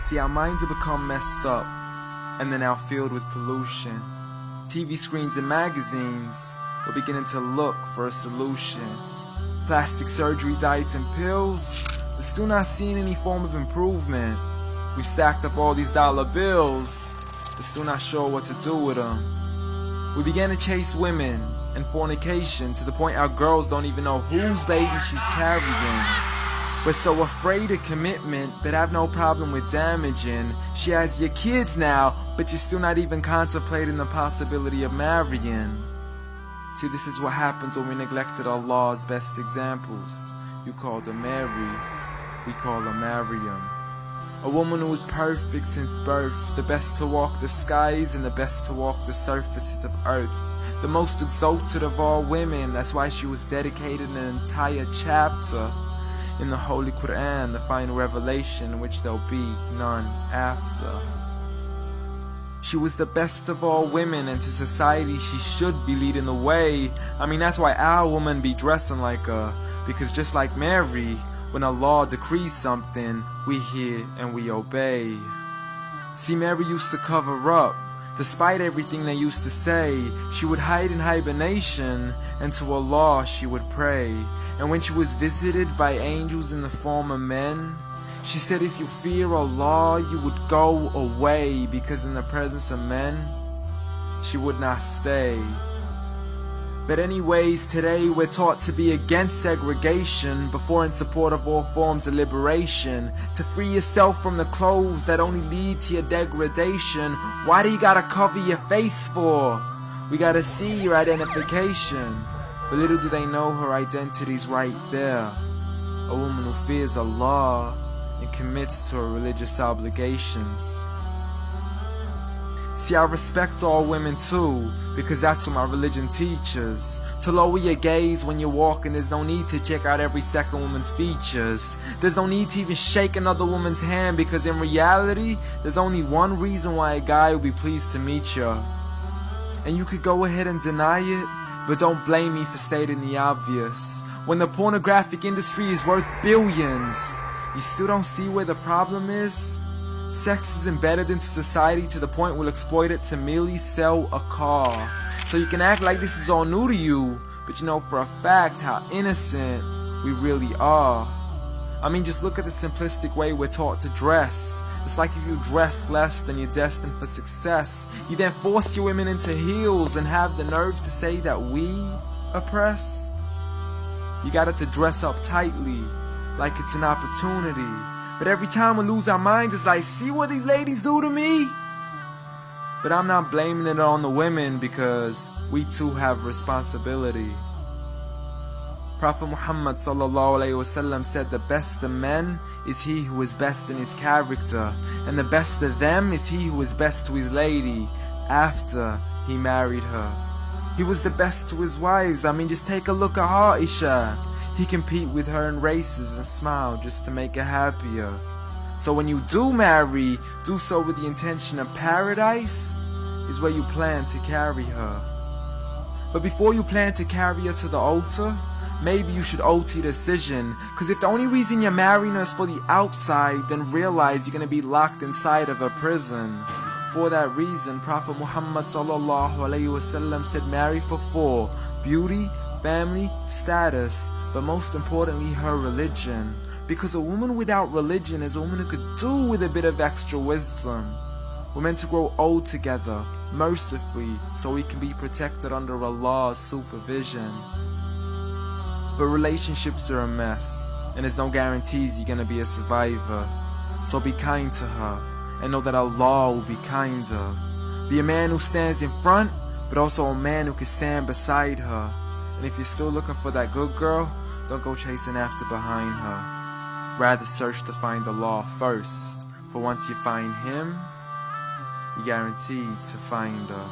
See, our minds have become messed up, and they're now filled with pollution. TV screens and magazines, we're beginning to look for a solution. Plastic surgery, diets and pills, we're still not seeing any form of improvement. We've stacked up all these dollar bills, but still not sure what to do with them. We began to chase women and fornication to the point our girls don't even know whose baby she's carrying. We're so afraid of commitment, but have no problem with damaging. She has your kids now, but you're still not even contemplating the possibility of marrying. See, this is what happens when we neglected Allah's best examples. You called her Mary, we call her Maryam. A woman who was perfect since birth, the best to walk the skies and the best to walk the surfaces of earth. The most exalted of all women, that's why she was dedicated an entire chapter in the Holy Quran, the final revelation in which there'll be none after. She was the best of all women, and to society she should be leading the way. I mean, that's why our women be dressing like her, because just like Mary, when Allah decrees something, we hear and we obey. See, Mary used to cover up. Despite everything they used to say, she would hide in hibernation, and to Allah she would pray. And when she was visited by angels in the form of men, she said, if you fear Allah, you would go away, because in the presence of men, she would not stay. But anyways, today we're taught to be against segregation, before in support of all forms of liberation. To free yourself from the clothes that only lead to your degradation. Why do you gotta cover your face for? We gotta see your identification. But little do they know her identity's right there. A woman who fears Allah and commits to her religious obligations. See, I respect all women too, because that's what my religion teaches. To lower your gaze when you're walking, there's no need to check out every second woman's features. There's no need to even shake another woman's hand, because in reality, there's only one reason why a guy would be pleased to meet you. And you could go ahead and deny it, but don't blame me for stating the obvious. When the pornographic industry is worth billions, you still don't see where the problem is? Sex is embedded into society to the point we'll exploit it to merely sell a car. So you can act like this is all new to you, but you know for a fact how innocent we really are. I mean, just look at the simplistic way we're taught to dress. It's like if you dress less, then you're destined for success. You then force your women into heels and have the nerve to say that we oppress. You got it to dress up tightly, like it's an opportunity. But every time we lose our minds, it's like, see what these ladies do to me? But I'm not blaming it on the women, because we too have responsibility. Prophet Muhammad ﷺ said, the best of men is he who is best in his character, and the best of them is he who is best to his lady after he married her. He was the best to his wives. I mean, just take a look at Aisha. He compete with her in races and smile just to make her happier. So when you do marry, do so with the intention of paradise is where you plan to carry her. But before you plan to carry her to the altar, maybe you should alter your decision. Cause if the only reason you're marrying her is for the outside, then realize you're gonna be locked inside of a prison. For that reason, Prophet Muhammad ﷺ said, marry for 4: beauty, family, status, but most importantly her religion. Because a woman without religion is a woman who could do with a bit of extra wisdom. We're meant to grow old together, mercifully, so we can be protected under Allah's supervision. But relationships are a mess, and there's no guarantees you're gonna be a survivor. So be kind to her, and know that Allah will be kinder. Be a man who stands in front, but also a man who can stand beside her. And if you're still looking for that good girl, don't go chasing after behind her. Rather search to find Allah first, for once you find Him, you're guaranteed to find her.